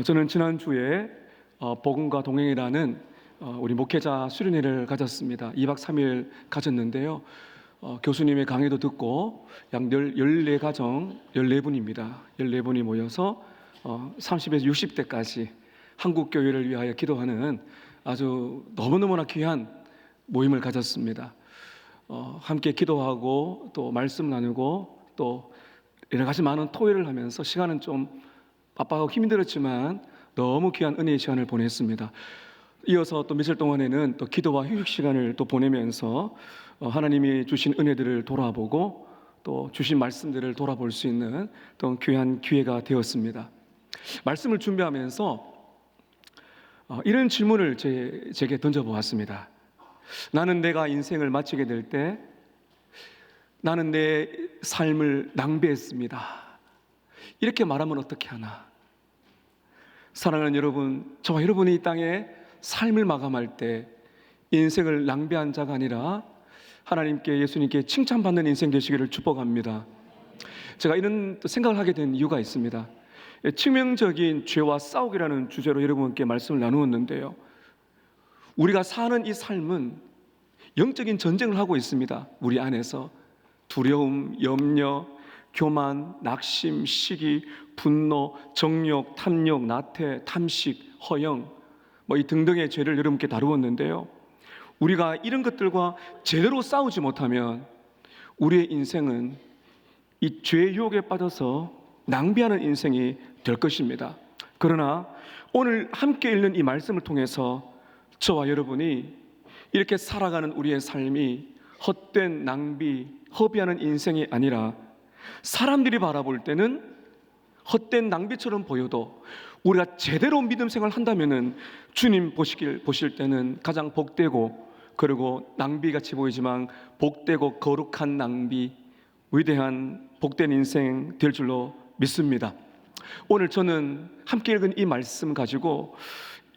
저는 지난주에 복음과 동행이라는 우리 목회자 수련회를 가졌습니다. 2박 3일 가졌는데요. 교수님의 강의도 듣고 약 14가정 14분입니다. 14분이 모여서 30에서 60대까지 한국 교회를 위하여 기도하는 아주 너무너무나 귀한 모임을 가졌습니다. 함께 기도하고 또 말씀 나누고 또 여러 가지 많은 토의를 하면서 시간은 좀 바빠하고 힘들었지만 너무 귀한 은혜의 시간을 보냈습니다. 이어서 또 며칠 동안에는 또 기도와 휴식 시간을 또 보내면서 하나님이 주신 은혜들을 돌아보고 또 주신 말씀들을 돌아볼 수 있는 또 귀한 기회가 되었습니다. 말씀을 준비하면서 이런 질문을 제게 던져보았습니다. 나는 내가 인생을 마치게 될 때 나는 내 삶을 낭비했습니다. 이렇게 말하면 어떻게 하나? 사랑하는 여러분, 저와 여러분이 이 땅에 삶을 마감할 때 인생을 낭비한 자가 아니라 하나님께, 예수님께 칭찬받는 인생 되시기를 축복합니다. 제가 이런 생각을 하게 된 이유가 있습니다. 치명적인 죄와 싸우기라는 주제로 여러분께 말씀을 나누었는데요, 우리가 사는 이 삶은 영적인 전쟁을 하고 있습니다. 우리 안에서 두려움, 염려, 교만, 낙심, 시기, 분노, 정욕, 탐욕, 나태, 탐식, 허영 이 등등의 죄를 여러분께 다루었는데요, 우리가 이런 것들과 제대로 싸우지 못하면 우리의 인생은 이 죄의 유혹에 빠져서 낭비하는 인생이 될 것입니다. 그러나 오늘 함께 읽는 이 말씀을 통해서 저와 여러분이 이렇게 살아가는 우리의 삶이 헛된 낭비, 허비하는 인생이 아니라 사람들이 바라볼 때는 헛된 낭비처럼 보여도 우리가 제대로 믿음 생활을 한다면은 주님 보실 때는 가장 복되고, 그리고 낭비같이 보이지만 복되고 거룩한 낭비, 위대한 복된 인생 될 줄로 믿습니다. 오늘 저는 함께 읽은 이 말씀 가지고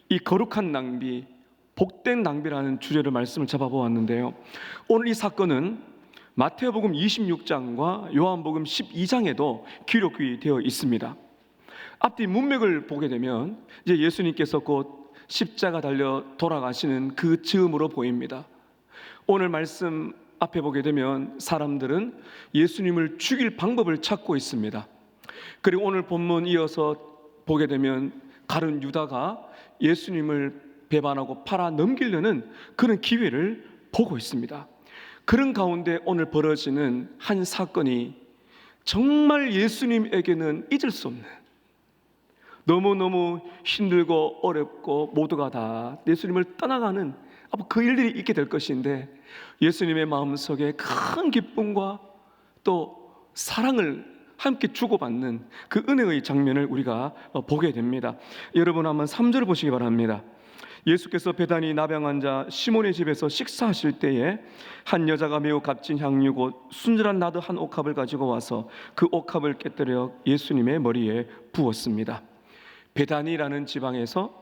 이 거룩한 낭비, 복된 낭비라는 주제로 말씀을 잡아보았는데요, 오늘 이 사건은 마태복음 26장과 요한복음 12장에도 기록이 되어 있습니다. 앞뒤 문맥을 보게 되면 이제 예수님께서 곧 십자가 달려 돌아가시는 그 즈음으로 보입니다. 오늘 말씀 앞에 보게 되면 사람들은 예수님을 죽일 방법을 찾고 있습니다. 그리고 오늘 본문 이어서 보게 되면 가룟 유다가 예수님을 배반하고 팔아 넘기려는 그런 기회를 보고 있습니다. 그런 가운데 오늘 벌어지는 한 사건이 정말 예수님에게는 잊을 수 없는, 너무너무 힘들고 어렵고 모두가 다 예수님을 떠나가는 그 일들이 있게 될 것인데, 예수님의 마음속에 큰 기쁨과 또 사랑을 함께 주고받는 그 은혜의 장면을 우리가 보게 됩니다. 여러분 한번 3절 보시기 바랍니다. 예수께서 베다니 나병 환자 시몬의 집에서 식사하실 때에 한 여자가 매우 값진 향유 곧 순전한 나드 한 옥합을 가지고 와서 그 옥합을 깨뜨려 예수님의 머리에 부었습니다. 베다니라는 지방에서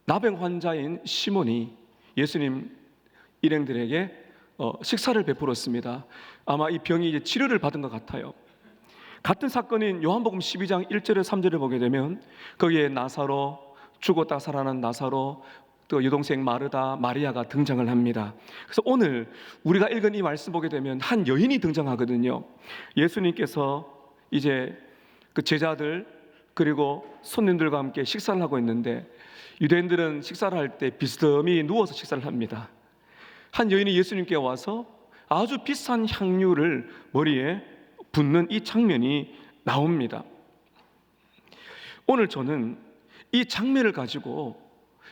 나병 환자인 시몬이 예수님 일행들에게 식사를 베풀었습니다. 아마 이 병이 이제 치료를 받은 것 같아요. 같은 사건인 요한복음 12장 1절에 3절을 보게 되면 거기에 나사로, 죽었다 살아난 나사로, 또 여동생 마르다, 마리아가 등장을 합니다. 그래서 오늘 우리가 읽은 이 말씀 보게 되면 한 여인이 등장하거든요. 예수님께서 이제 그 제자들 그리고 손님들과 함께 식사를 하고 있는데, 유대인들은 식사를 할 때 비스듬히 누워서 식사를 합니다. 한 여인이 예수님께 와서 아주 비싼 향유를 머리에 붓는 이 장면이 나옵니다. 오늘 저는 이 장면을 가지고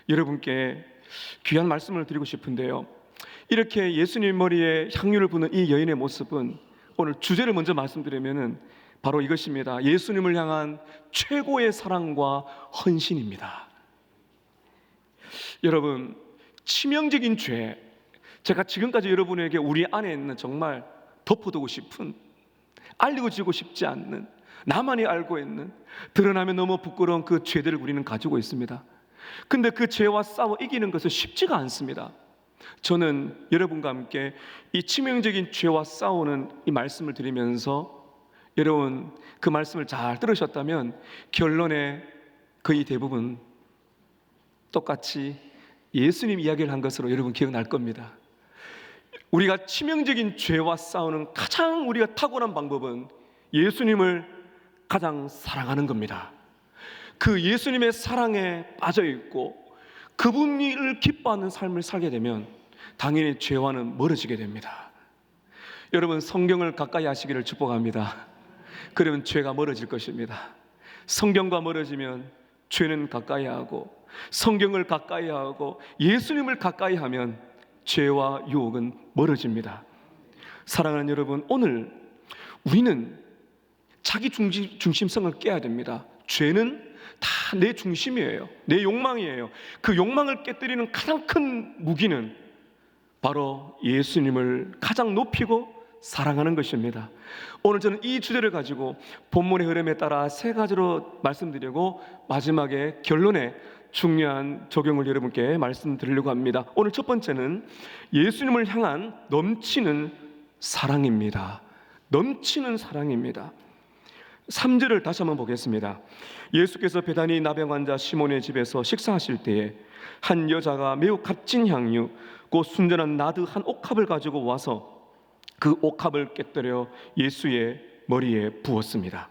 여러분께 귀한 말씀을 드리고 싶은데요, 이렇게 예수님 머리에 향유를 붓는 이 여인의 모습은, 오늘 주제를 먼저 말씀드리면 바로 이것입니다. 예수님을 향한 최고의 사랑과 헌신입니다. 여러분, 치명적인 죄, 제가 지금까지 여러분에게 우리 안에 있는 정말 덮어두고 싶은, 알려지고 싶지 않는, 나만이 알고 있는, 드러나면 너무 부끄러운 그 죄들을 우리는 가지고 있습니다. 근데 그 죄와 싸워 이기는 것은 쉽지가 않습니다. 저는 여러분과 함께 이 치명적인 죄와 싸우는 이 말씀을 드리면서 여러분 그 말씀을 잘 들으셨다면 결론에 거의 대부분 똑같이 예수님 이야기를 한 것으로 여러분 기억날 겁니다. 우리가 치명적인 죄와 싸우는 가장 우리가 탁월한 방법은 예수님을 가장 사랑하는 겁니다. 그 예수님의 사랑에 빠져 있고 그분을 기뻐하는 삶을 살게 되면 당연히 죄와는 멀어지게 됩니다. 여러분, 성경을 가까이 하시기를 축복합니다. 그러면 죄가 멀어질 것입니다. 성경과 멀어지면 죄는 가까이 하고, 성경을 가까이 하고 예수님을 가까이 하면 죄와 유혹은 멀어집니다. 사랑하는 여러분, 오늘 우리는 자기 중심성을 깨야 됩니다. 죄는 다 내 중심이에요. 내 욕망이에요. 그 욕망을 깨뜨리는 가장 큰 무기는 바로 예수님을 가장 높이고 사랑하는 것입니다. 오늘 저는 이 주제를 가지고 본문의 흐름에 따라 세 가지로 말씀드리고 마지막에 결론에 중요한 적용을 여러분께 말씀드리려고 합니다. 오늘 첫 번째는 예수님을 향한 넘치는 사랑입니다. 넘치는 사랑입니다. 3절을 다시 한번 보겠습니다. 예수께서 베다니 나병 환자 시몬의 집에서 식사하실 때에 한 여자가 매우 값진 향유 곧 순전한 나드 한 옥합을 가지고 와서 그 옥합을 깨뜨려 예수의 머리에 부었습니다.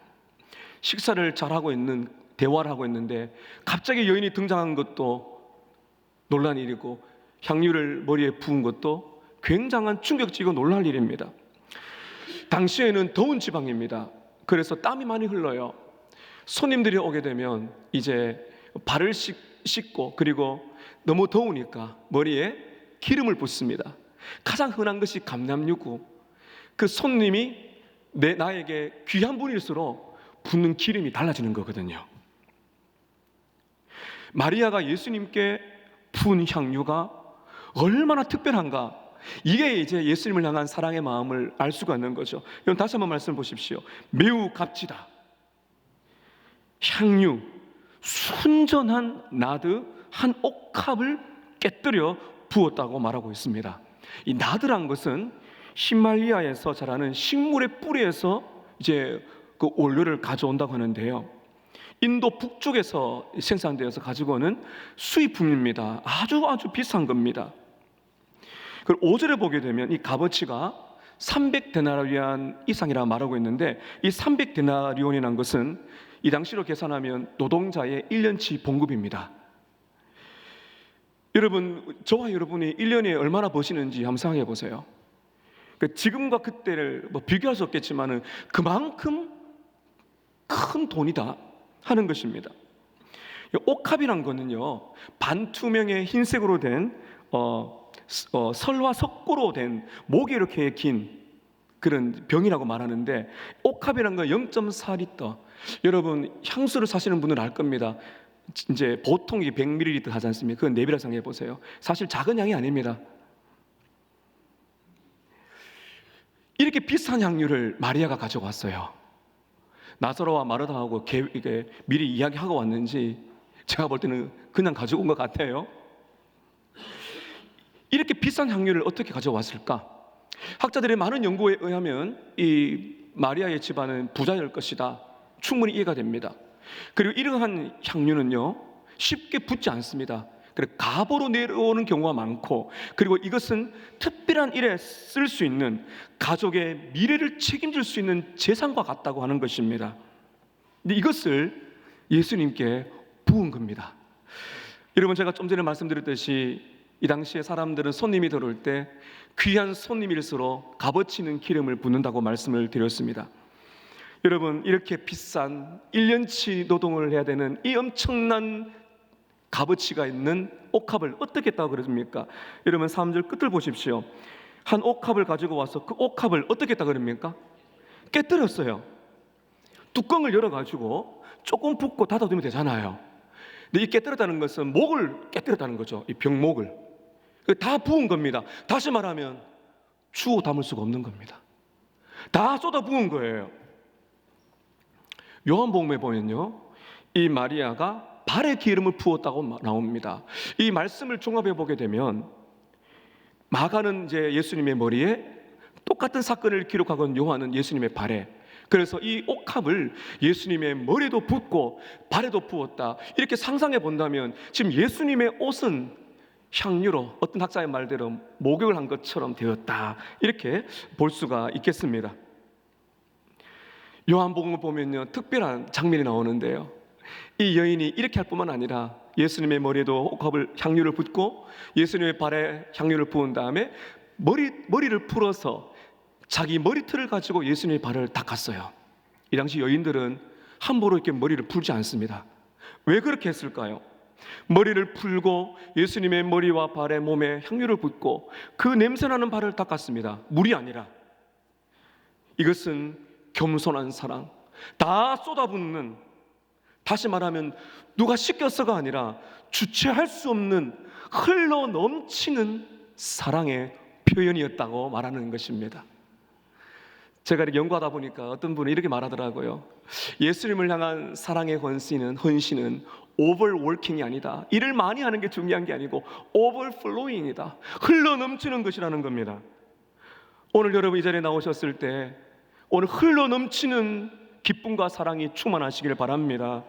식사를 잘하고 있는, 대화를 하고 있는데 갑자기 여인이 등장한 것도 놀란 일이고 향유를 머리에 부은 것도 굉장한 충격적이고 놀랄 일입니다. 당시에는 더운 지방입니다. 그래서 땀이 많이 흘러요. 손님들이 오게 되면 이제 발을 씻고 그리고 너무 더우니까 머리에 기름을 붓습니다. 가장 흔한 것이 감람유구. 그 손님이 나에게 귀한 분일수록 붓는 기름이 달라지는 거거든요. 마리아가 예수님께 부은 향유가 얼마나 특별한가, 이게 이제 예수님을 향한 사랑의 마음을 알 수가 있는 거죠. 여러분, 다시 한번 말씀 보십시오. 매우 값지다 향유, 순전한 나드 한 옥합을 깨뜨려 부었다고 말하고 있습니다. 이 나드란 것은 히말리아에서 자라는 식물의 뿌리에서 이제 그 원료를 가져온다고 하는데요, 인도 북쪽에서 생산되어서 가지고 오는 수입품입니다. 아주 비싼 겁니다. 그리고 5절에 보게 되면 이 값어치가 300데나리온 이상이라 말하고 있는데, 이 300데나리온이라는 것은 이 당시로 계산하면 노동자의 1년치 봉급입니다. 여러분, 저와 여러분이 1년에 얼마나 버시는지 한번 생각해 보세요. 지금과 그때를 비교할 수 없겠지만 그만큼 큰 돈이다 하는 것입니다. 옥합이란 거는요, 반투명의 흰색으로 된 설화 석고로 된 목이 이렇게 긴 그런 병이라고 말하는데, 옥합이란 건 0.4리터. 여러분, 향수를 사시는 분은 알 겁니다. 이제 보통 100ml 하지 않습니까? 그건 내비라 생각해 보세요. 사실 작은 양이 아닙니다. 이렇게 비싼 향유를 마리아가 가져왔어요. 나사로와 마르다하고 이게 미리 이야기하고 왔는지 제가 볼 때는 그냥 가지고 온 것 같아요. 이렇게 비싼 향유를 어떻게 가져왔을까? 학자들의 많은 연구에 의하면 이 마리아의 집안은 부자일 것이다, 충분히 이해가 됩니다. 그리고 이러한 향유는요, 쉽게 붙지 않습니다. 그리고 갑으로 내려오는 경우가 많고, 그리고 이것은 특별한 일에 쓸 수 있는, 가족의 미래를 책임질 수 있는 재산과 같다고 하는 것입니다. 근데 이것을 예수님께 부은 겁니다. 여러분, 제가 좀 전에 말씀드렸듯이 이 당시에 사람들은 손님이 들어올 때 귀한 손님일수록 값어치는 기름을 붓는다고 말씀을 드렸습니다. 여러분, 이렇게 비싼 1년치 노동을 해야 되는 이 엄청난 값어치가 있는 옥합을 어떻게 했다고 그러십니까? 여러분, 3절 끝을 보십시오. 한 옥합을 가지고 와서 그 옥합을 어떻게 했다고 그럽니까? 깨뜨렸어요. 뚜껑을 열어가지고 조금 붓고 닫아두면 되잖아요. 근데 이 깨뜨렸다는 것은 목을 깨뜨렸다는 거죠. 이 병목을 다 부은 겁니다. 다시 말하면 주워 담을 수가 없는 겁니다. 다 쏟아 부은 거예요. 요한복음에 보면요, 이 마리아가 발에 기름을 부었다고 나옵니다. 이 말씀을 종합해 보게 되면 마가는 이제 예수님의 머리에, 똑같은 사건을 기록하고 요한은 예수님의 발에, 그래서 이 옥합을 예수님의 머리에도 붓고 발에도 부었다, 이렇게 상상해 본다면 지금 예수님의 옷은 향유로, 어떤 학자의 말대로 목욕을 한 것처럼 되었다, 이렇게 볼 수가 있겠습니다. 요한복음을 보면요, 특별한 장면이 나오는데요, 이 여인이 이렇게 할 뿐만 아니라 예수님의 머리에도 옥합을, 향유를 붓고 예수님의 발에 향유를 부은 다음에 머리를 풀어서 자기 머리털을 가지고 예수님의 발을 닦았어요. 이 당시 여인들은 함부로 이렇게 머리를 풀지 않습니다. 왜 그렇게 했을까요? 머리를 풀고 예수님의 머리와 발에, 몸에 향유를 붓고 그 냄새나는 발을 닦았습니다. 물이 아니라. 이것은 겸손한 사랑, 다 쏟아붓는, 다시 말하면 누가 시켰어가 아니라 주체할 수 없는 흘러 넘치는 사랑의 표현이었다고 말하는 것입니다. 제가 이렇게 연구하다 보니까 어떤 분이 이렇게 말하더라고요. 예수님을 향한 사랑의 헌신은 오버워킹이 아니다. 일을 많이 하는 게 중요한 게 아니고 오버플로잉이다. 흘러 넘치는 것이라는 겁니다. 오늘 여러분 이 자리에 나오셨을 때 오늘 흘러 넘치는 기쁨과 사랑이 충만하시길 바랍니다.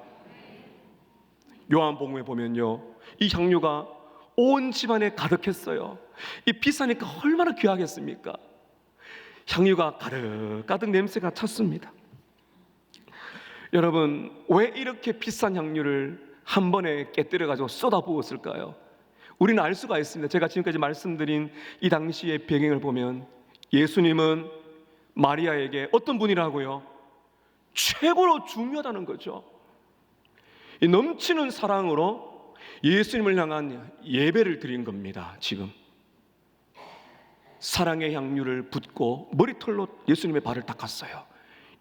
요한복음에 보면요, 이 향유가 온 집안에 가득했어요. 이 비싸니까 얼마나 귀하겠습니까? 향유가 가득가득 냄새가 찼습니다. 여러분, 왜 이렇게 비싼 향유를 한 번에 깨뜨려 가지고 쏟아 부었을까요? 우리는 알 수가 있습니다. 제가 지금까지 말씀드린 이 당시의 배경을 보면 예수님은 마리아에게 어떤 분이라고요? 최고로 중요하다는 거죠. 이 넘치는 사랑으로 예수님을 향한 예배를 드린 겁니다. 지금 사랑의 향유를 붓고 머리털로 예수님의 발을 닦았어요.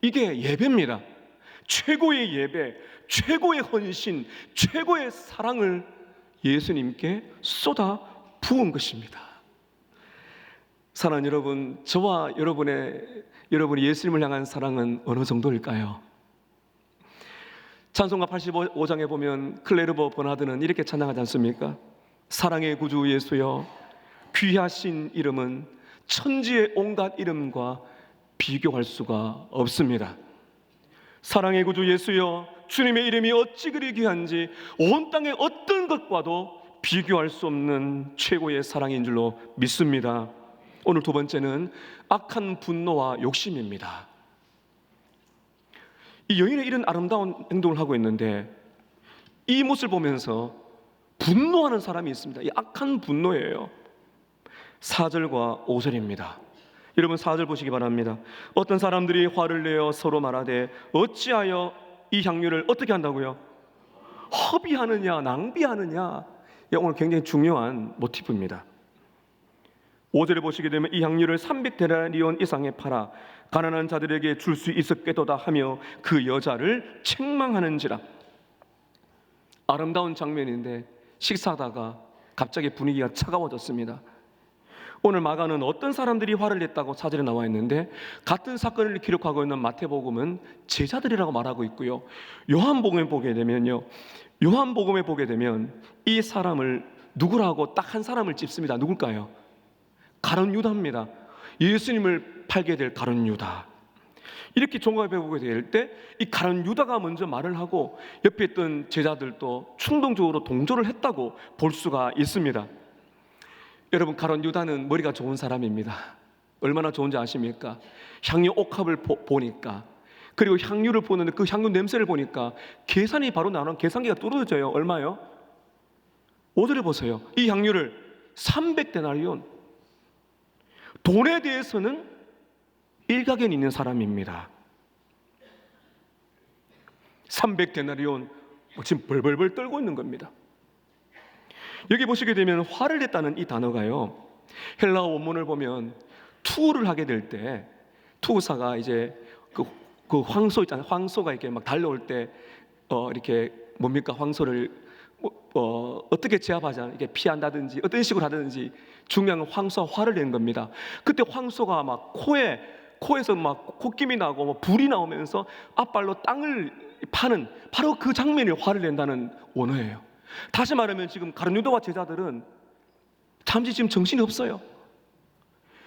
이게 예배입니다. 최고의 예배, 최고의 헌신, 최고의 사랑을 예수님께 쏟아 부은 것입니다. 사랑하는 여러분, 저와 여러분이 예수님을 향한 사랑은 어느 정도일까요? 찬송가 85장에 보면 클레르보 버나드는 이렇게 찬양하지 않습니까? 사랑의 구주 예수여, 귀하신 이름은 천지의 온갖 이름과 비교할 수가 없습니다. 사랑의 구주 예수여, 주님의 이름이 어찌 그리 귀한지 온 땅의 어떤 것과도 비교할 수 없는 최고의 사랑인 줄로 믿습니다. 오늘 두 번째는 악한 분노와 욕심입니다. 이 여인은 이런 아름다운 행동을 하고 있는데 이 모습을 보면서 분노하는 사람이 있습니다. 이 악한 분노예요. 4절과 5절입니다. 여러분 4절 보시기 바랍니다. 어떤 사람들이 화를 내어 서로 말하되 어찌하여 이 향유를 어떻게 한다고요? 허비하느냐, 낭비하느냐. 오늘 굉장히 중요한 모티브입니다. 5절에 보시게 되면 이 향유를 300데나리온 이상에 팔아 가난한 자들에게 줄 수 있었겠도다 하며 그 여자를 책망하는지라. 아름다운 장면인데 식사하다가 갑자기 분위기가 차가워졌습니다. 오늘 마가는 어떤 사람들이 화를 냈다고 4절에 나와 있는데 같은 사건을 기록하고 있는 마태복음은 제자들이라고 말하고 있고요. 요한복음에 보게 되면 이 사람을 누구라고 딱 한 사람을 찝습니다. 누굴까요? 가룟 유다입니다. 예수님을 팔게 될 가룟 유다. 이렇게 종합해 보게 될 때 이 가룟 유다가 먼저 말을 하고 옆에 있던 제자들도 충동적으로 동조를 했다고 볼 수가 있습니다. 여러분, 가룟 유다는 머리가 좋은 사람입니다. 얼마나 좋은지 아십니까? 향유 옥합을 보니까, 그리고 향유를 보는데 그 향유 냄새를 보니까 계산이 바로 나오는 계산기가 뚫어져요. 얼마요? 5절에 보세요. 이 향유를 300데나리온, 돈에 대해서는 일가견 있는 사람입니다. 300데나리온, 지금 벌벌벌 떨고 있는 겁니다. 여기 보시게 되면 화를 냈다는 이 단어가요, 헬라어 원문을 보면 투우를 하게 될 때 투우사가 이제 그 황소 있잖아요. 황소가 이렇게 막 달려올 때 이렇게 뭡니까? 황소를 어떻게 제압하자, 이렇게 피한다든지 어떤 식으로 하든지 중요한 건 황소가 화를 내는 겁니다. 그때 황소가 막 코에서 막 콧김이 나고 뭐 불이 나오면서 앞발로 땅을 파는 바로 그 장면이 화를 낸다는 원어예요. 다시 말하면 지금 가룟 유다와 제자들은 잠시 지금 정신이 없어요.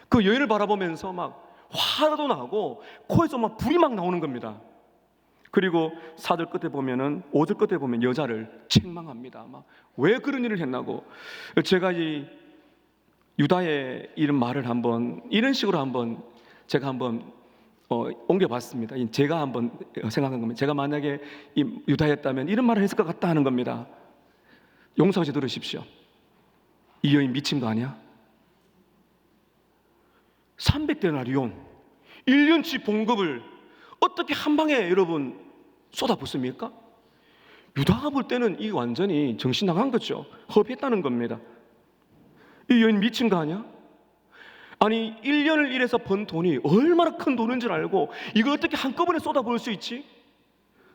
그 여인을 바라보면서 막 화도 나고 코에서 막 불이 막 나오는 겁니다. 그리고 4절 끝에 보면은 5절 끝에 보면 여자를 책망합니다. 막 왜 그런 일을 했나고. 제가 이 유다의 이런 말을 한번 이런 식으로 한번 제가 한번 옮겨봤습니다. 제가 한번 생각한 겁니다. 제가 만약에 이 유다였다면 이런 말을 했을 것 같다 하는 겁니다. 용서하시 들으십시오. 이 여인 미친 거 아니야? 300데나리온 1년치 봉급을 어떻게 한 방에 여러분 쏟아붓습니까? 유다가 볼 때는 이 완전히 정신 나간 거죠. 허비했다는 겁니다. 이 여인 미친 거 아니야? 아니 1년을 일해서 번 돈이 얼마나 큰 돈인 줄 알고 이걸 어떻게 한꺼번에 쏟아부을 수 있지?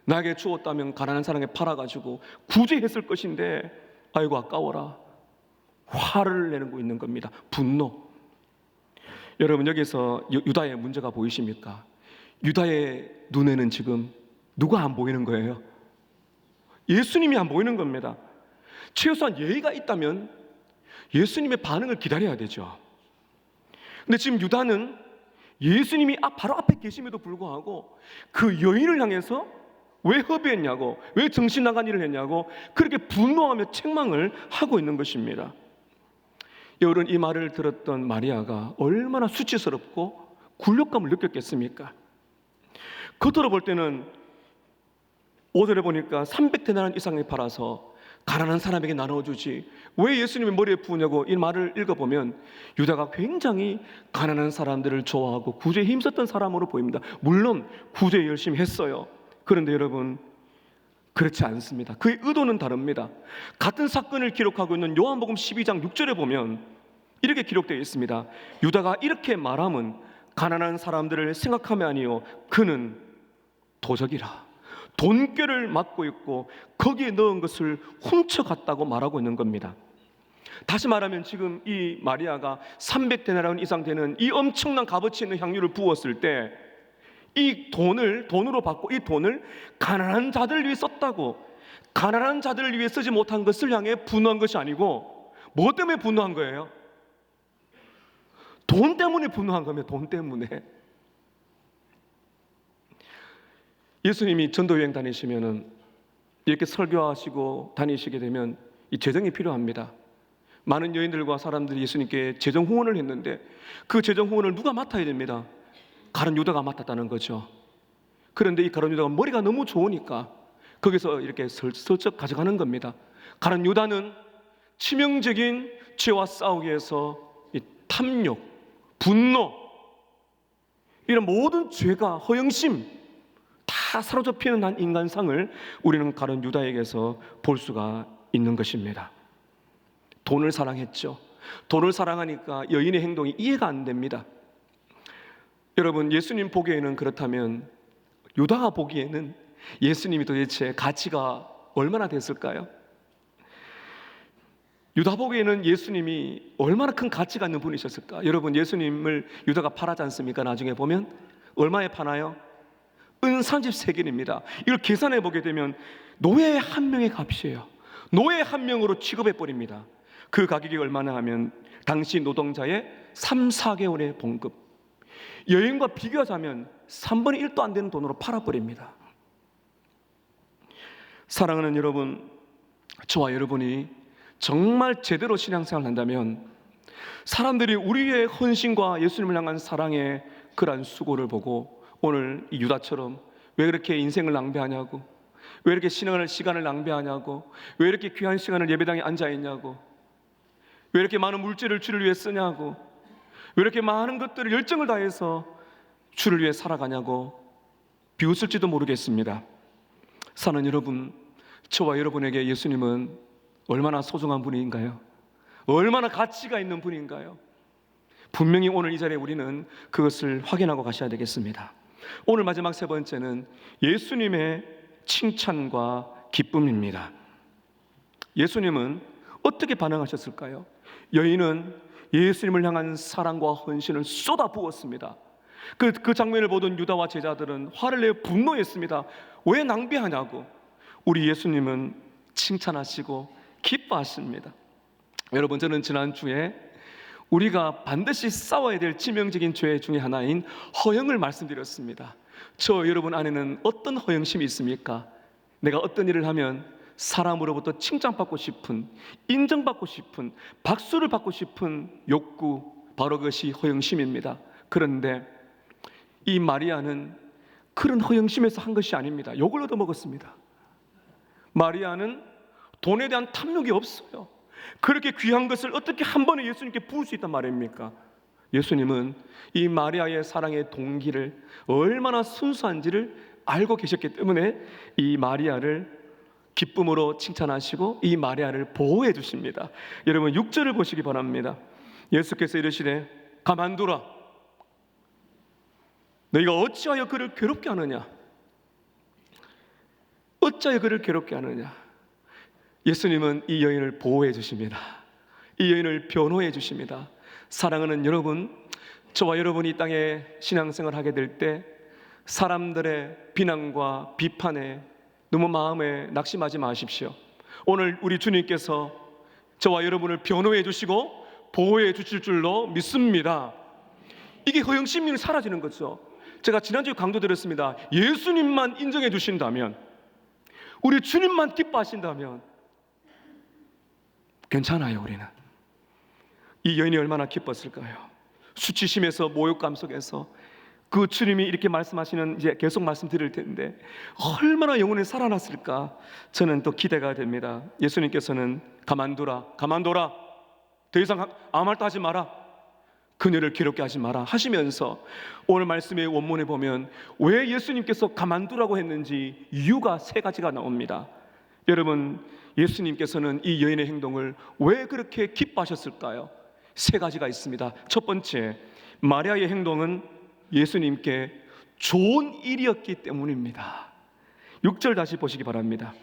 나에게 주었다면 가난한 사람에게 팔아가지고 구제했을 것인데 아이고 아까워라. 화를 내고 있는 겁니다. 분노. 여러분 여기서 유다의 문제가 보이십니까? 유다의 눈에는 지금 누가 안 보이는 거예요? 예수님이 안 보이는 겁니다. 최소한 예의가 있다면 예수님의 반응을 기다려야 되죠. 근데 지금 유다는 예수님이 바로 앞에 계심에도 불구하고 그 여인을 향해서 왜 허비했냐고, 왜 정신 나간 일을 했냐고 그렇게 분노하며 책망을 하고 있는 것입니다. 여러분 이 말을 들었던 마리아가 얼마나 수치스럽고 굴욕감을 느꼈겠습니까? 겉으로 볼 때는 5절에 보니까 300데나리온 이상에 팔아서 가난한 사람에게 나눠주지 왜 예수님의 머리에 부으냐고 이 말을 읽어보면 유다가 굉장히 가난한 사람들을 좋아하고 구제에 힘썼던 사람으로 보입니다. 물론 구제 열심히 했어요. 그런데 여러분 그렇지 않습니다. 그의 의도는 다릅니다. 같은 사건을 기록하고 있는 요한복음 12장 6절에 보면 이렇게 기록되어 있습니다. 유다가 이렇게 말함은 가난한 사람들을 생각함이 아니요 그는 도적이라 돈꾀를 맡고 있고 거기에 넣은 것을 훔쳐갔다고 말하고 있는 겁니다. 다시 말하면 지금 이 마리아가 300데나리온 이상 되는 이 엄청난 값어치 있는 향유를 부었을 때 이 돈으로 받고 이 돈을 가난한 자들을 위해 썼다고, 가난한 자들을 위해 쓰지 못한 것을 향해 분노한 것이 아니고 뭐 때문에 분노한 거예요? 돈 때문에 분노한 겁니다. 돈 때문에. 예수님이 전도여행 다니시면은 이렇게 설교하시고 다니시게 되면 이 재정이 필요합니다. 많은 여인들과 사람들이 예수님께 재정 후원을 했는데 그 재정 후원을 누가 맡아야 됩니다? 가룟 유다가 맡았다는 거죠. 그런데 이 가룟 유다가 머리가 너무 좋으니까 거기서 이렇게 슬쩍 가져가는 겁니다. 가룟 유다는 치명적인 죄와 싸우기 위해서 이 탐욕, 분노 이런 모든 죄가 허영심 다 사로잡히는 한 인간상을 우리는 가룟 유다에게서 볼 수가 있는 것입니다. 돈을 사랑했죠. 돈을 사랑하니까 여인의 행동이 이해가 안 됩니다. 여러분 예수님 보기에는 그렇다면 유다가 보기에는 예수님이 도대체 가치가 얼마나 됐을까요? 유다 보기에는 예수님이 얼마나 큰 가치가 있는 분이셨을까? 여러분 예수님을 유다가 팔하지 않습니까? 나중에 보면 얼마에 파나요? 은 30세겔입니다. 이걸 계산해 보게 되면 노예 한 명의 값이에요. 노예 한 명으로 취급해버립니다. 그 가격이 얼마나 하면 당시 노동자의 3, 4개월의 봉급, 여인과 비교하자면 3분의 1도 안 되는 돈으로 팔아버립니다. 사랑하는 여러분, 저와 여러분이 정말 제대로 신앙생활을 한다면 사람들이 우리의 헌신과 예수님을 향한 사랑의 그러한 수고를 보고 오늘 이 유다처럼 왜 그렇게 인생을 낭비하냐고, 왜 이렇게 시간을 낭비하냐고, 왜 이렇게 귀한 시간을 예배당에 앉아있냐고, 왜 이렇게 많은 물질을 주를 위해 쓰냐고, 왜 이렇게 많은 것들을 열정을 다해서 주를 위해 살아가냐고 비웃을지도 모르겠습니다. 사는 여러분, 저와 여러분에게 예수님은 얼마나 소중한 분인가요? 얼마나 가치가 있는 분인가요? 분명히 오늘 이 자리에 우리는 그것을 확인하고 가셔야 되겠습니다. 오늘 마지막 세 번째는 예수님의 칭찬과 기쁨입니다. 예수님은 어떻게 반응하셨을까요? 여인은 예수님을 향한 사랑과 헌신을 쏟아부었습니다. 그 장면을 보던 유다와 제자들은 화를 내어 분노했습니다. 왜 낭비하냐고. 우리 예수님은 칭찬하시고 기뻐하십니다. 여러분 저는 지난주에 우리가 반드시 싸워야 될致命적인 죄 중에 하나인 허영을 말씀드렸습니다. 저 여러분 안에는 어떤 허영심이 있습니까? 내가 어떤 일을 하면 사람으로부터 칭찬받고 싶은, 인정받고 싶은, 박수를 받고 싶은 욕구, 바로 그것이 허영심입니다. 그런데 이 마리아는 그런 허영심에서 한 것이 아닙니다. 욕을 얻어먹었습니다. 마리아는 돈에 대한 탐욕이 없어요. 그렇게 귀한 것을 어떻게 한 번에 예수님께 부을 수 있단 말입니까? 예수님은 이 마리아의 사랑의 동기를 얼마나 순수한지를 알고 계셨기 때문에 이 마리아를 기쁨으로 칭찬하시고 이 마리아를 보호해 주십니다. 여러분 6절을 보시기 바랍니다. 예수께서 이르시되 가만두라, 너희가 어찌하여 그를 괴롭게 하느냐? 어찌하여 그를 괴롭게 하느냐? 예수님은 이 여인을 보호해 주십니다. 이 여인을 변호해 주십니다. 사랑하는 여러분, 저와 여러분이 이 땅에 신앙생활을 하게 될 때 사람들의 비난과 비판에 너무 마음에 낙심하지 마십시오. 오늘 우리 주님께서 저와 여러분을 변호해 주시고 보호해 주실 줄로 믿습니다. 이게 허영심이 사라지는 거죠. 제가 지난주에 강조드렸습니다. 예수님만 인정해 주신다면, 우리 주님만 기뻐하신다면 괜찮아요. 우리는. 이 여인이 얼마나 기뻤을까요? 수치심에서, 모욕감 속에서 그 주님이 이렇게 말씀하시는, 이제 계속 말씀드릴 텐데 얼마나 영혼이 살아났을까, 저는 또 기대가 됩니다. 예수님께서는 가만두라, 가만둬라, 더 이상 아무 말도 하지 마라, 그녀를 괴롭게 하지 마라 하시면서 오늘 말씀의 원문에 보면 왜 예수님께서 가만두라고 했는지 이유가 3가지가 나옵니다. 여러분, 예수님께서는 이 여인의 행동을 왜 그렇게 기뻐하셨을까요? 3가지가 있습니다. 첫 번째, 마리아의 행동은 예수님께 좋은 일이었기 때문입니다. 6절 다시 보시기 바랍니다.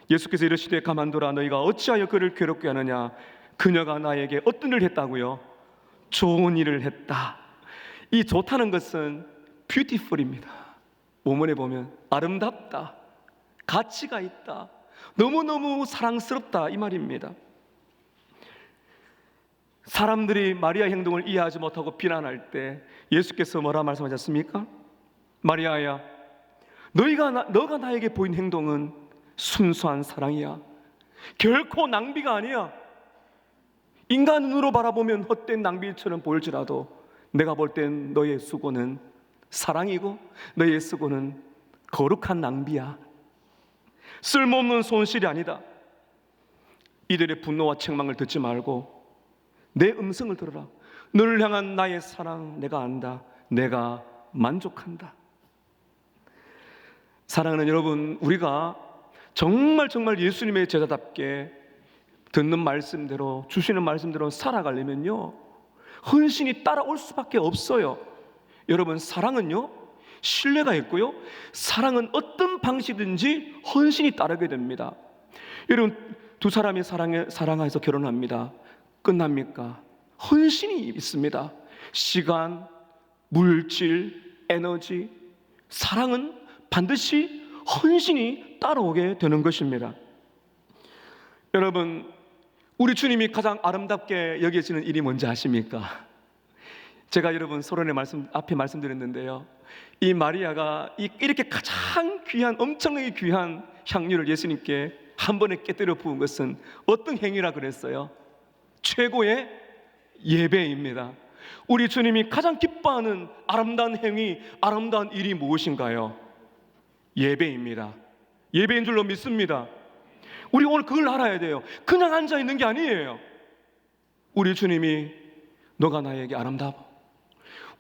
예수께서 이르시되 가만두라, 너희가 어찌하여 그를 괴롭게 하느냐? 그녀가 나에게 어떤 일을 했다고요? 좋은 일을 했다. 이 좋다는 것은 뷰티풀입니다. 원문에 보면 아름답다, 가치가 있다, 너무너무 사랑스럽다, 이 말입니다. 사람들이 마리아 행동을 이해하지 못하고 비난할 때 예수께서 뭐라 말씀하셨습니까? 마리아야, 너가 나에게 보인 행동은 순수한 사랑이야. 결코 낭비가 아니야. 인간 눈으로 바라보면 헛된 낭비처럼 보일지라도 내가 볼 땐 너의 수고는 사랑이고 너의 수고는 거룩한 낭비야. 쓸모없는 손실이 아니다. 이들의 분노와 책망을 듣지 말고 내 음성을 들어라. 너를 향한 나의 사랑 내가 안다. 내가 만족한다. 사랑하는 여러분, 우리가 정말 예수님의 제자답게 듣는 말씀대로, 주시는 말씀대로 살아가려면요, 헌신이 따라올 수밖에 없어요. 여러분, 사랑은요, 신뢰가 있고요, 사랑은 어떤 방식이든지 헌신이 따르게 됩니다. 여러분, 두 사람이 사랑해서 결혼합니다. 끝납니까? 헌신이 있습니다. 시간, 물질, 에너지, 사랑은 반드시 헌신이 따라오게 되는 것입니다. 여러분, 우리 주님이 가장 아름답게 여겨지는 일이 뭔지 아십니까? 제가 여러분 서론의 앞에 말씀드렸는데요, 이 마리아가 이렇게 가장 귀한, 엄청나게 귀한 향유를 예수님께 한 번에 깨뜨려 부은 것은 어떤 행위라 그랬어요? 최고의 예배입니다. 우리 주님이 가장 기뻐하는 아름다운 행위, 아름다운 일이 무엇인가요? 예배입니다. 예배인 줄로 믿습니다. 우리 오늘 그걸 알아야 돼요. 그냥 앉아있는 게 아니에요. 우리 주님이 너가 나에게 아름다워.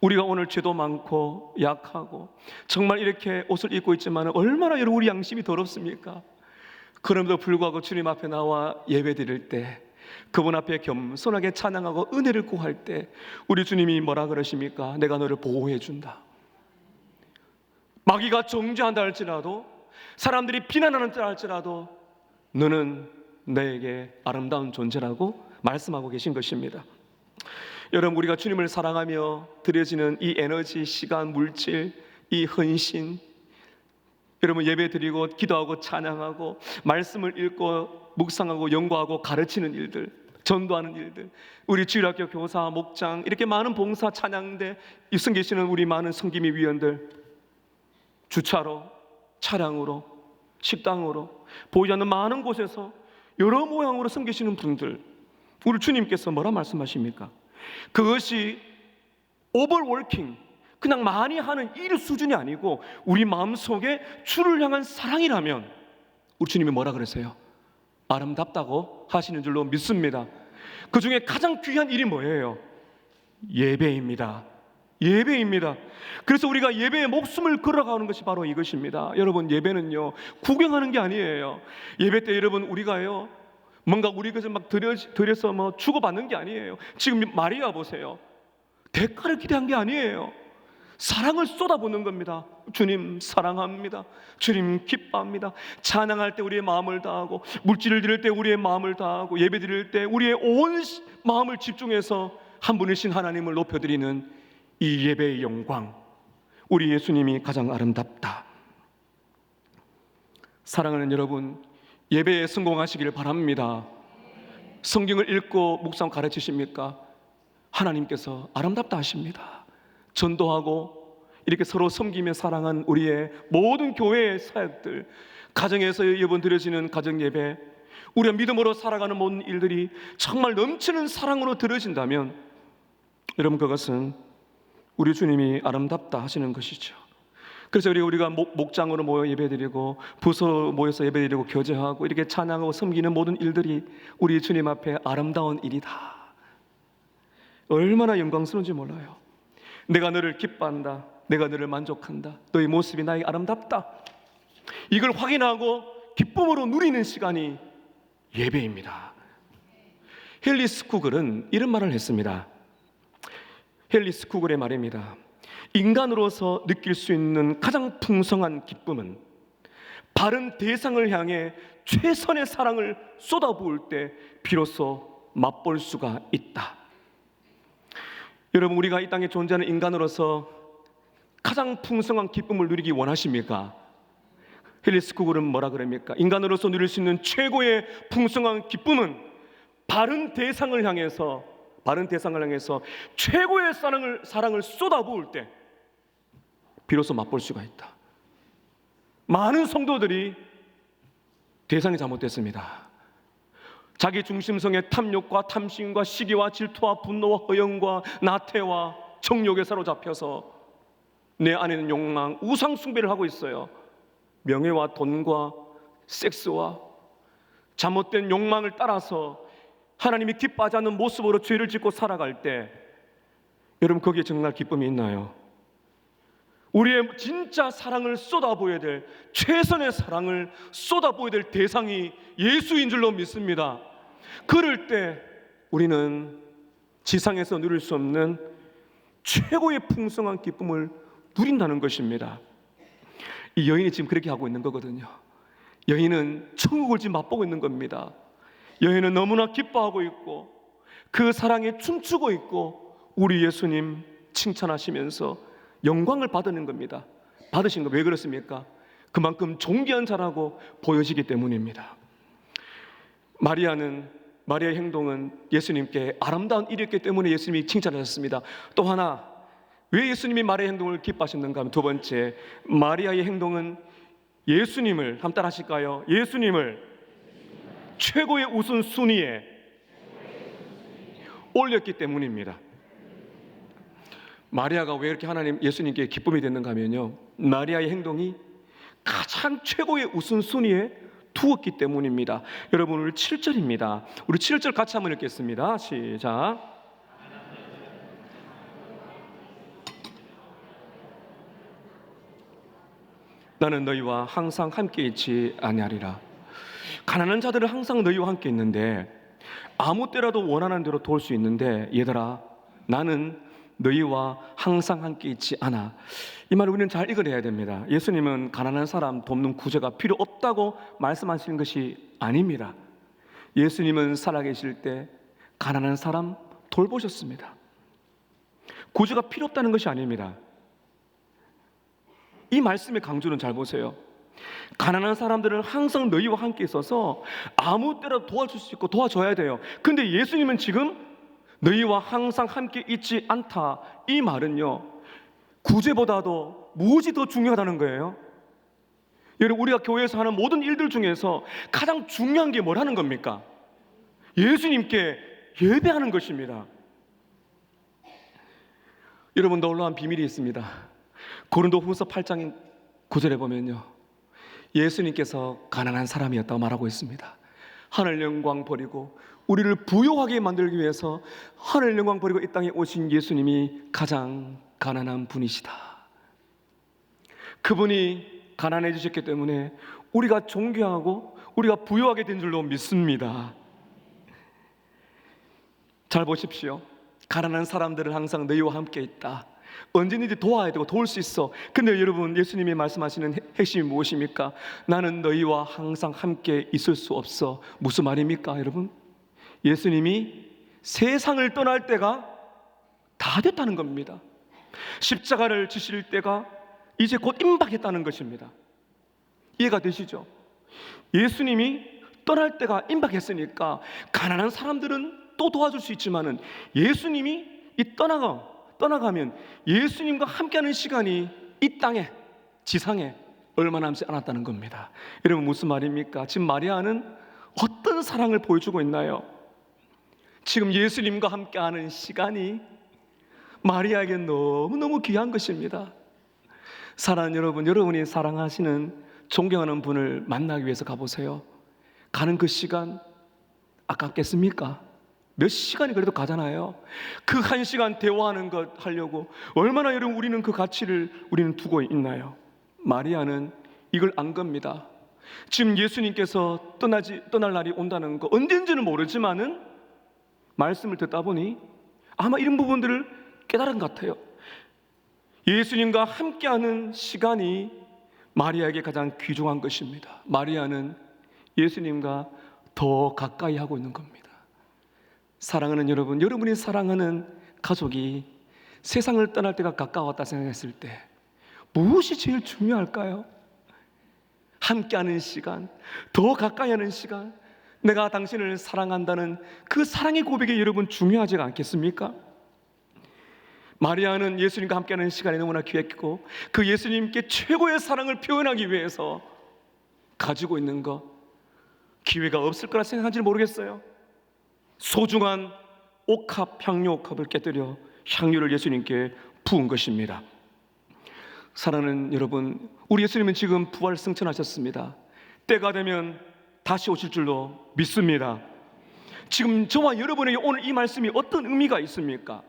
우리가 오늘 죄도 많고 약하고 정말 이렇게 옷을 입고 있지만 얼마나 우리 양심이 더럽습니까? 그럼에도 불구하고 주님 앞에 나와 예배 드릴 때, 그분 앞에 겸손하게 찬양하고 은혜를 구할 때 우리 주님이 뭐라 그러십니까? 내가 너를 보호해 준다. 마귀가 정죄한다 할지라도, 사람들이 비난하는다 할지라도 너는 내게 아름다운 존재라고 말씀하고 계신 것입니다. 여러분, 우리가 주님을 사랑하며 드려지는 이 에너지, 시간, 물질, 이 헌신, 여러분 예배 드리고 기도하고 찬양하고 말씀을 읽고 묵상하고 연구하고 가르치는 일들, 전도하는 일들, 우리 주일학교 교사, 목장, 이렇게 많은 봉사, 찬양대, 입성 계시는 우리 많은 성김이 위원들, 주차로, 차량으로, 식당으로, 보이지 않는 많은 곳에서 여러 모양으로 섬기시는 분들, 우리 주님께서 뭐라 말씀하십니까? 그것이 오버워킹, 그냥 많이 하는 일 수준이 아니고 우리 마음속에 주를 향한 사랑이라면 우리 주님이 뭐라 그러세요? 아름답다고 하시는 줄로 믿습니다. 그 중에 가장 귀한 일이 뭐예요? 예배입니다. 예배입니다. 그래서 우리가 예배에 목숨을 걸어가는 것이 바로 이것입니다. 여러분, 예배는요 구경하는 게 아니에요. 예배 때 여러분 우리가요 뭔가 우리 것을 막 들여서 뭐 주고받는 게 아니에요. 지금 마리아 보세요. 대가를 기대한 게 아니에요. 사랑을 쏟아붓는 겁니다. 주님 사랑합니다. 주님 기뻐합니다. 찬양할 때 우리의 마음을 다하고, 물질을 드릴 때 우리의 마음을 다하고, 예배 드릴 때 우리의 온 마음을 집중해서 한 분이신 하나님을 높여드리는 이 예배의 영광, 우리 예수님이 가장 아름답다. 사랑하는 여러분, 예배에 성공하시기를 바랍니다. 성경을 읽고 묵상 가르치십니까? 하나님께서 아름답다 하십니다. 전도하고 이렇게 서로 섬기며 사랑한 우리의 모든 교회의 사역들, 가정에서 여러분 드려지는 가정 예배, 우리가 믿음으로 살아가는 모든 일들이 정말 넘치는 사랑으로 드려진다면 여러분 그것은 우리 주님이 아름답다 하시는 것이죠. 그래서 우리가 목장으로 모여 예배드리고 부서 모여서 예배드리고 교제하고 이렇게 찬양하고 섬기는 모든 일들이 우리 주님 앞에 아름다운 일이다. 얼마나 영광스러운지 몰라요. 내가 너를 기뻐한다. 내가 너를 만족한다. 너의 모습이 나에게 아름답다. 이걸 확인하고 기쁨으로 누리는 시간이 예배입니다. 헨리 쿠글은 이런 말을 했습니다. 헨리 쿠글의 말입니다. 인간으로서 느낄 수 있는 가장 풍성한 기쁨은 바른 대상을 향해 최선의 사랑을 쏟아부을 때 비로소 맛볼 수가 있다. 여러분, 우리가 이 땅에 존재하는 인간으로서 가장 풍성한 기쁨을 누리기 원하십니까? 헨리 쿠글은 뭐라 그럽니까? 인간으로서 누릴 수 있는 최고의 풍성한 기쁨은 바른 대상을 향해서 최고의 사랑을 쏟아부을 때 비로소 맛볼 수가 있다. 많은 성도들이 대상이 잘못됐습니다. 자기 중심성의 탐욕과 탐심과 시기와 질투와 분노와 허영과 나태와 정욕에 사로잡혀서 내 안에는 욕망, 우상 숭배를 하고 있어요. 명예와 돈과 섹스와 잘못된 욕망을 따라서 하나님이 기뻐하지 않는 모습으로 죄를 짓고 살아갈 때 여러분 거기에 정말 기쁨이 있나요? 우리의 진짜 사랑을 쏟아부어야 될, 최선의 사랑을 쏟아부어야 될 대상이 예수인 줄로 믿습니다. 그럴 때 우리는 지상에서 누릴 수 없는 최고의 풍성한 기쁨을 누린다는 것입니다. 이 여인이 지금 그렇게 하고 있는 거거든요. 여인은 천국을 지금 맛보고 있는 겁니다. 여인은 너무나 기뻐하고 있고 그 사랑에 춤추고 있고 우리 예수님 칭찬하시면서 영광을 받는 겁니다. 받으신 거 왜 그렇습니까? 그만큼 존귀한 자라고 보여지기 때문입니다. 마리아의 행동은 예수님께 아름다운 일이었기 때문에 예수님이 칭찬하셨습니다. 또 하나, 왜 예수님이 마리아의 행동을 기뻐하셨는가 하면 두 번째, 마리아의 행동은 예수님을 한번 따라 하실까요? 예수님을 최고의 우선순위에 올렸기 때문입니다. 마리아가 왜 이렇게 예수님께 기쁨이 됐는가 하면요, 마리아의 행동이 가장 최고의 우선순위에 두었기 때문입니다. 여러분, 우리 7절입니다. 우리 7절 같이 한번 읽겠습니다. 시작. 나는 너희와 항상 함께 있지 아니하리라. 가난한 자들은 항상 너희와 함께 있는데 아무 때라도 원하는 대로 도울 수 있는데 얘들아, 나는 너희와 항상 함께 있지 않아. 이 말을 우리는 잘 읽어내야 됩니다. 예수님은 가난한 사람 돕는 구제가 필요 없다고 말씀하시는 것이 아닙니다. 예수님은 살아계실 때 가난한 사람 돌보셨습니다. 구제가 필요 없다는 것이 아닙니다. 이 말씀의 강조는 잘 보세요. 가난한 사람들은 항상 너희와 함께 있어서 아무 때라도 도와줄 수 있고 도와줘야 돼요. 근데 예수님은 지금 너희와 항상 함께 있지 않다, 이 말은요, 구제보다도 무엇이 더 중요하다는 거예요? 여러분, 우리가 교회에서 하는 모든 일들 중에서 가장 중요한 게 뭐라는 겁니까? 예수님께 예배하는 것입니다. 여러분, 놀라운 비밀이 있습니다. 고린도후서 8장 9절에 보면요, 예수님께서 가난한 사람이었다고 말하고 있습니다. 하늘 영광 버리고 우리를 부요하게 만들기 위해서 하늘 영광 버리고 이 땅에 오신 예수님이 가장 가난한 분이시다. 그분이 가난해지셨기 때문에 우리가 존귀하고 우리가 부요하게 된 줄로 믿습니다. 잘 보십시오. 가난한 사람들은 항상 너희와 함께 있다. 언제든지 도와야 되고 도울 수 있어. 근데 여러분, 예수님이 말씀하시는 핵심이 무엇입니까? 나는 너희와 항상 함께 있을 수 없어. 무슨 말입니까, 여러분? 예수님이 세상을 떠날 때가 다 됐다는 겁니다. 십자가를 지실 때가 이제 곧 임박했다는 것입니다. 이해가 되시죠? 예수님이 떠날 때가 임박했으니까 가난한 사람들은 또 도와줄 수 있지만은 예수님이 떠나가면 예수님과 함께하는 시간이 이 땅에, 지상에 얼마 남지 않았다는 겁니다. 여러분, 무슨 말입니까? 지금 마리아는 어떤 사랑을 보여주고 있나요? 지금 예수님과 함께하는 시간이 마리아에게 너무너무 귀한 것입니다. 사랑하는 여러분, 여러분이 사랑하시는, 존경하는 분을 만나기 위해서 가보세요. 가는 그 시간 아깝겠습니까? 몇 시간이 그래도 가잖아요. 그 한 시간 대화하는 것 하려고 얼마나 여러분 우리는 그 가치를 우리는 두고 있나요? 마리아는 이걸 안 겁니다. 지금 예수님께서 떠날 날이 온다는 거 언젠지는 모르지만은 말씀을 듣다 보니 아마 이런 부분들을 깨달은 것 같아요. 예수님과 함께하는 시간이 마리아에게 가장 귀중한 것입니다. 마리아는 예수님과 더 가까이 하고 있는 겁니다. 사랑하는 여러분, 여러분이 사랑하는 가족이 세상을 떠날 때가 가까웠다 생각했을 때 무엇이 제일 중요할까요? 함께하는 시간, 더 가까이 하는 시간, 내가 당신을 사랑한다는 그 사랑의 고백이 여러분 중요하지 않겠습니까? 마리아는 예수님과 함께하는 시간이 너무나 귀했고 그 예수님께 최고의 사랑을 표현하기 위해서 가지고 있는 것, 기회가 없을 거라 생각하는지 모르겠어요. 소중한 옥합, 향유 옥합을 깨뜨려 향유를 예수님께 부은 것입니다. 사랑하는 여러분, 우리 예수님은 지금 부활 승천하셨습니다. 때가 되면 다시 오실 줄로 믿습니다. 지금 저와 여러분에게 오늘 이 말씀이 어떤 의미가 있습니까?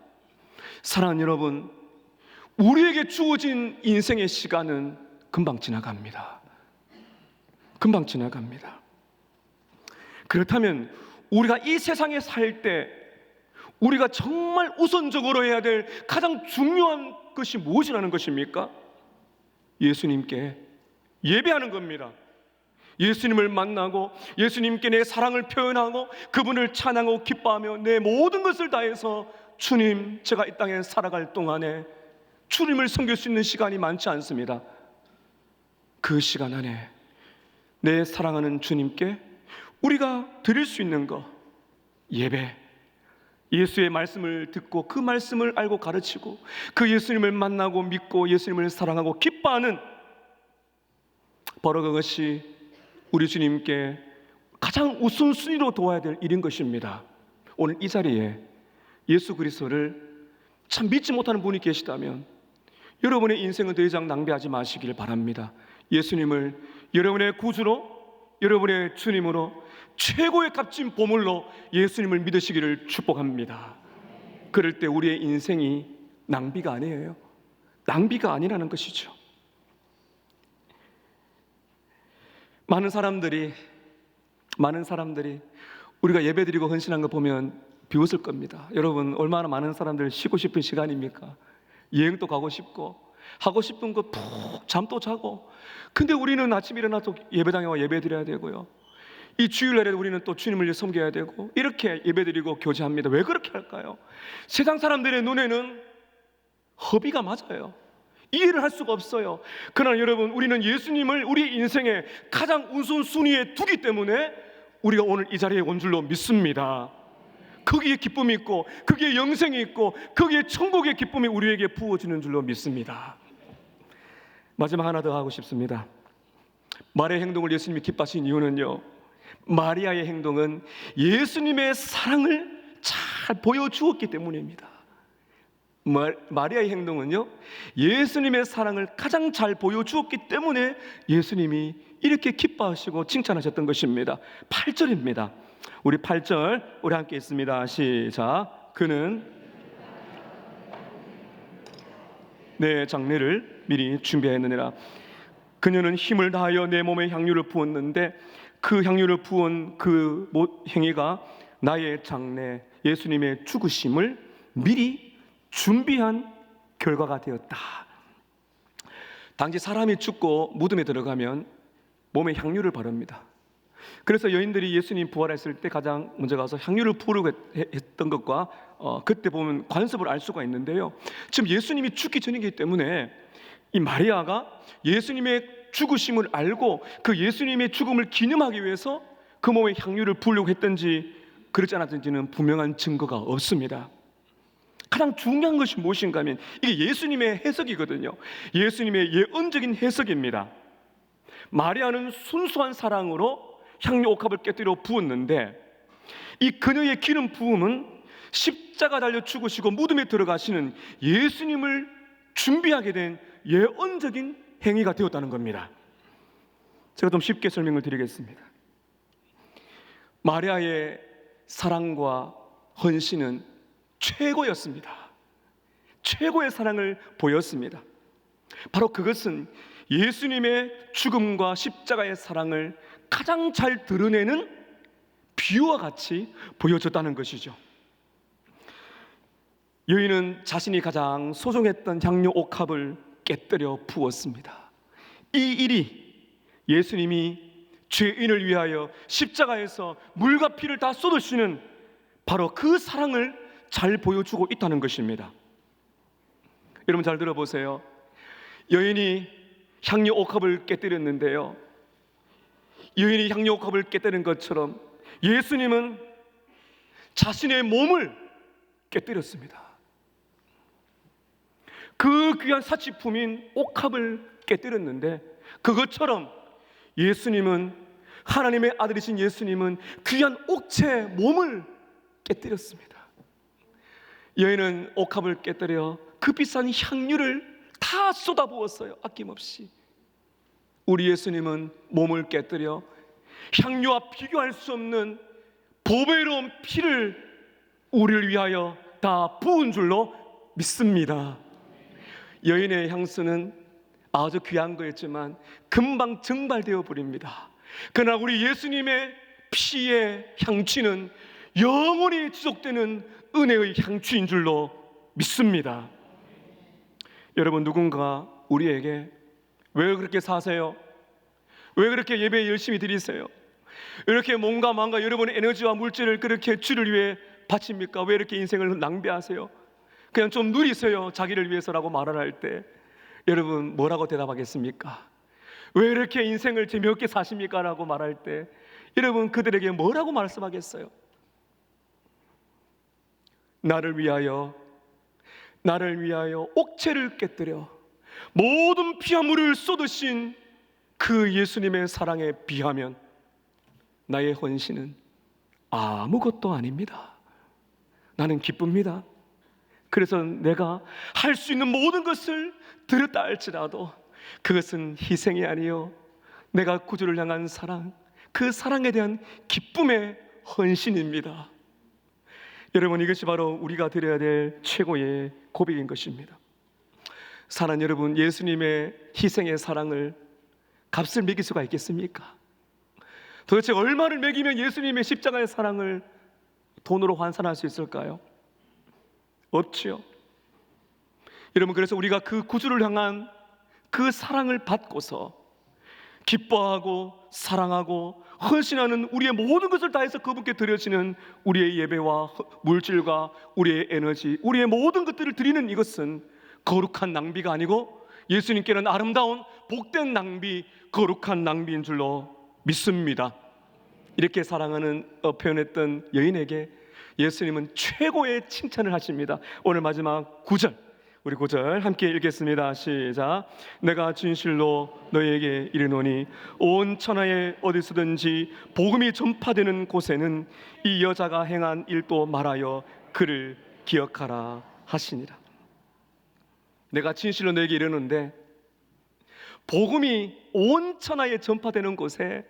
사랑하는 여러분, 우리에게 주어진 인생의 시간은 금방 지나갑니다. 금방 지나갑니다. 그렇다면 우리가 이 세상에 살 때 우리가 정말 우선적으로 해야 될 가장 중요한 것이 무엇이라는 것입니까? 예수님께 예배하는 겁니다. 예수님을 만나고 예수님께 내 사랑을 표현하고 그분을 찬양하고 기뻐하며 내 모든 것을 다해서 주님, 제가 이 땅에 살아갈 동안에 주님을 섬길 수 있는 시간이 많지 않습니다. 그 시간 안에 내 사랑하는 주님께 우리가 드릴 수 있는 것, 예배, 예수의 말씀을 듣고 그 말씀을 알고 가르치고 그 예수님을 만나고 믿고 예수님을 사랑하고 기뻐하는, 바로 그것이 우리 주님께 가장 우선순위로 도와야 될 일인 것입니다. 오늘 이 자리에 예수 그리스도를 참 믿지 못하는 분이 계시다면 여러분의 인생은 더 이상 낭비하지 마시길 바랍니다. 예수님을 여러분의 구주로, 여러분의 주님으로, 최고의 값진 보물로 예수님을 믿으시기를 축복합니다. 그럴 때 우리의 인생이 낭비가 아니에요. 낭비가 아니라는 것이죠. 많은 사람들이 우리가 예배드리고 헌신한 거 보면 비웃을 겁니다. 여러분, 얼마나 많은 사람들 쉬고 싶은 시간입니까? 여행도 가고 싶고 하고 싶은 거 푹 잠도 자고, 근데 우리는 아침 일어나서 예배당에 와 예배드려야 되고요, 이 주일날에 우리는 또 주님을 섬겨야 되고 이렇게 예배드리고 교제합니다. 왜 그렇게 할까요? 세상 사람들의 눈에는 허비가 맞아요. 이해를 할 수가 없어요. 그러나 여러분, 우리는 예수님을 우리 인생의 가장 우선순위에 두기 때문에 우리가 오늘 이 자리에 온 줄로 믿습니다. 거기에 기쁨이 있고, 거기에 영생이 있고, 거기에 천국의 기쁨이 우리에게 부어지는 줄로 믿습니다. 마지막 하나 더 하고 싶습니다. 마리아의 행동을 예수님이 기뻐하신 이유는요, 마리아의 행동은 예수님의 사랑을 잘 보여주었기 때문입니다. 마리아의 행동은요, 예수님의 사랑을 가장 잘 보여주었기 때문에 예수님이 이렇게 기뻐하시고 칭찬하셨던 것입니다. 8절입니다. 우리 8절 우리 함께 있습니다. 시작. 그는 내 장례를 미리 준비했느니라. 그녀는 힘을 다하여 내 몸에 향유를 부었는데 그 향유를 부은 그 행위가 나의 장례, 예수님의 죽으심을 미리 준비한 결과가 되었다. 당시 사람이 죽고 무덤에 들어가면 몸에 향유를 바릅니다. 그래서 여인들이 예수님 부활했을 때 가장 먼저 가서 향유를 부으려고 했던 것과 그때 보면 관습을 알 수가 있는데요, 지금 예수님이 죽기 전이기 때문에 이 마리아가 예수님의 죽으심을 알고 그 예수님의 죽음을 기념하기 위해서 그 몸에 향유를 부으려고 했든지 그렇지 않았든지는 분명한 증거가 없습니다. 가장 중요한 것이 무엇인가 하면 이게 예수님의 해석이거든요. 예수님의 예언적인 해석입니다. 마리아는 순수한 사랑으로 향유 옥합을 깨뜨려 부었는데, 이 그녀의 기름 부음은 십자가 달려 죽으시고 무덤에 들어가시는 예수님을 준비하게 된 예언적인 행위가 되었다는 겁니다. 제가 좀 쉽게 설명을 드리겠습니다. 마리아의 사랑과 헌신은 최고였습니다. 최고의 사랑을 보였습니다. 바로 그것은 예수님의 죽음과 십자가의 사랑을 가장 잘 드러내는 비유와 같이 보여줬다는 것이죠. 여인은 자신이 가장 소중했던 향유 옥합을 깨뜨려 부었습니다. 이 일이 예수님이 죄인을 위하여 십자가에서 물과 피를 다 쏟으시는 바로 그 사랑을 잘 보여주고 있다는 것입니다. 여러분 잘 들어보세요. 여인이 향유 옥합을 깨뜨렸는데요, 여인이 향유 옥합을 깨뜨린 것처럼 예수님은 자신의 몸을 깨뜨렸습니다. 그 귀한 사치품인 옥합을 깨뜨렸는데, 그것처럼 예수님은, 하나님의 아들이신 예수님은 귀한 옥체 몸을 깨뜨렸습니다. 여인은 옥합을 깨뜨려 그 비싼 향유를 다 쏟아부었어요. 아낌없이. 우리 예수님은 몸을 깨뜨려 향유와 비교할 수 없는 보배로운 피를 우리를 위하여 다 부은 줄로 믿습니다. 여인의 향수는 아주 귀한 거였지만 금방 증발되어 버립니다. 그러나 우리 예수님의 피의 향취는 영원히 지속되는 은혜의 향취인 줄로 믿습니다. 여러분, 누군가 우리에게 왜 그렇게 사세요? 왜 그렇게 예배 열심히 드리세요? 이렇게 몸과 마음과 여러분의 에너지와 물질을 그렇게 주를 위해 바칩니까? 왜 이렇게 인생을 낭비하세요? 그냥 좀 누리세요, 자기를 위해서라고 말을 할 때 여러분 뭐라고 대답하겠습니까? 왜 이렇게 인생을 재미없게 사십니까? 라고 말할 때 여러분 그들에게 뭐라고 말씀하겠어요? 나를 위하여 옥체를 깨뜨려 모든 피와 물을 쏟으신 그 예수님의 사랑에 비하면 나의 헌신은 아무것도 아닙니다. 나는 기쁩니다. 그래서 내가 할 수 있는 모든 것을 들었다 할지라도 그것은 희생이 아니요, 내가 구주를 향한 사랑, 그 사랑에 대한 기쁨의 헌신입니다. 여러분, 이것이 바로 우리가 드려야 될 최고의 고백인 것입니다. 사랑하는 여러분, 예수님의 희생의 사랑을 값을 매길 수가 있겠습니까? 도대체 얼마를 매기면 예수님의 십자가의 사랑을 돈으로 환산할 수 있을까요? 없지요. 여러분, 그래서 우리가 그 구주를 향한 그 사랑을 받고서 기뻐하고 사랑하고 헌신하는 우리의 모든 것을 다해서 그분께 드려지는 우리의 예배와 물질과 우리의 에너지, 우리의 모든 것들을 드리는 이것은 거룩한 낭비가 아니고 예수님께는 아름다운 복된 낭비, 거룩한 낭비인 줄로 믿습니다. 이렇게 사랑하는 표현했던 여인에게 예수님은 최고의 칭찬을 하십니다. 오늘 마지막 9절, 우리 9절 함께 읽겠습니다. 시작. 내가 진실로 너희에게 이르노니 온 천하에 어디서든지 복음이 전파되는 곳에는 이 여자가 행한 일도 말하여 그를 기억하라 하시니라. 내가 진실로 너희에게 이르는데 복음이 온 천하에 전파되는 곳에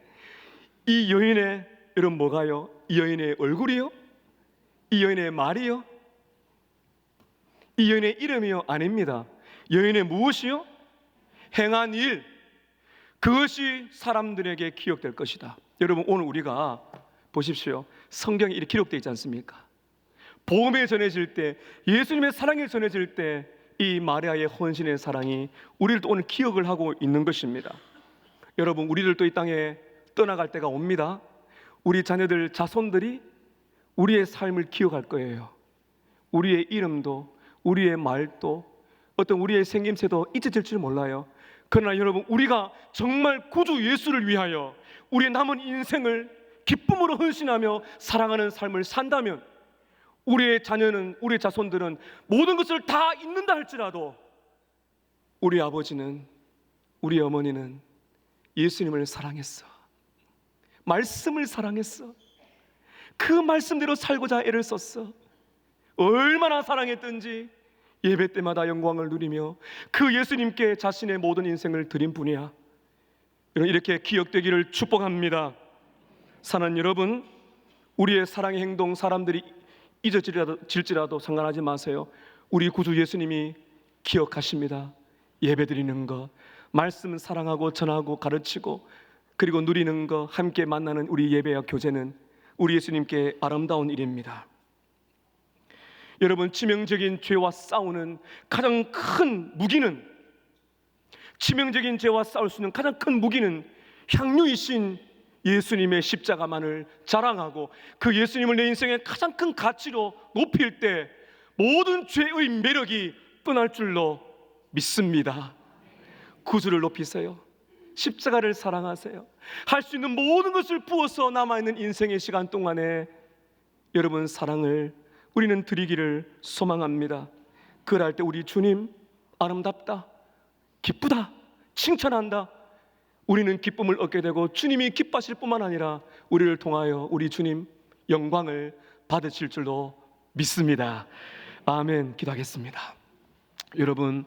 이 여인의, 여러분 뭐가요? 이 여인의 얼굴이요? 이 여인의 말이요? 이 여인의 이름이요? 아닙니다. 여인의 무엇이요? 행한 일, 그것이 사람들에게 기억될 것이다. 여러분 오늘 우리가 보십시오. 성경에 이렇게 기록되어 있지 않습니까? 복음이 전해질 때, 예수님의 사랑이 전해질 때 이 마리아의 헌신의 사랑이 우리를 또 오늘 기억을 하고 있는 것입니다. 여러분 우리들도 이 땅에 떠나갈 때가 옵니다. 우리 자녀들, 자손들이 우리의 삶을 기억할 거예요. 우리의 이름도, 우리의 말도, 어떤 우리의 생김새도 잊혀질 줄 몰라요. 그러나 여러분 우리가 정말 구주 예수를 위하여 우리의 남은 인생을 기쁨으로 헌신하며 사랑하는 삶을 산다면 우리의 자녀는, 우리의 자손들은 모든 것을 다 잊는다 할지라도 우리 아버지는, 우리 어머니는 예수님을 사랑했어. 말씀을 사랑했어. 그 말씀대로 살고자 애를 썼어. 얼마나 사랑했던지 예배 때마다 영광을 누리며 그 예수님께 자신의 모든 인생을 드린 분이야. 이렇게 기억되기를 축복합니다. 사는 여러분, 우리의 사랑의 행동 사람들이 잊어질지라도 상관하지 마세요. 우리 구주 예수님이 기억하십니다. 예배드리는 것, 말씀 사랑하고 전하고 가르치고 그리고 누리는 것, 함께 만나는 우리 예배와 교제는 우리 예수님께 아름다운 일입니다. 여러분 치명적인 죄와 싸우는 가장 큰 무기는, 치명적인 죄와 싸울 수 있는 가장 큰 무기는 향유이신 예수님의 십자가만을 자랑하고 그 예수님을 내 인생의 가장 큰 가치로 높일 때 모든 죄의 매력이 떠날 줄로 믿습니다. 구주를 높이세요. 십자가를 사랑하세요. 할 수 있는 모든 것을 부어서 남아있는 인생의 시간 동안에 여러분 사랑을 우리는 드리기를 소망합니다. 그럴 때 우리 주님 아름답다, 기쁘다, 칭찬한다. 우리는 기쁨을 얻게 되고 주님이 기뻐하실 뿐만 아니라 우리를 통하여 우리 주님 영광을 받으실 줄로 믿습니다. 아멘. 기도하겠습니다. 여러분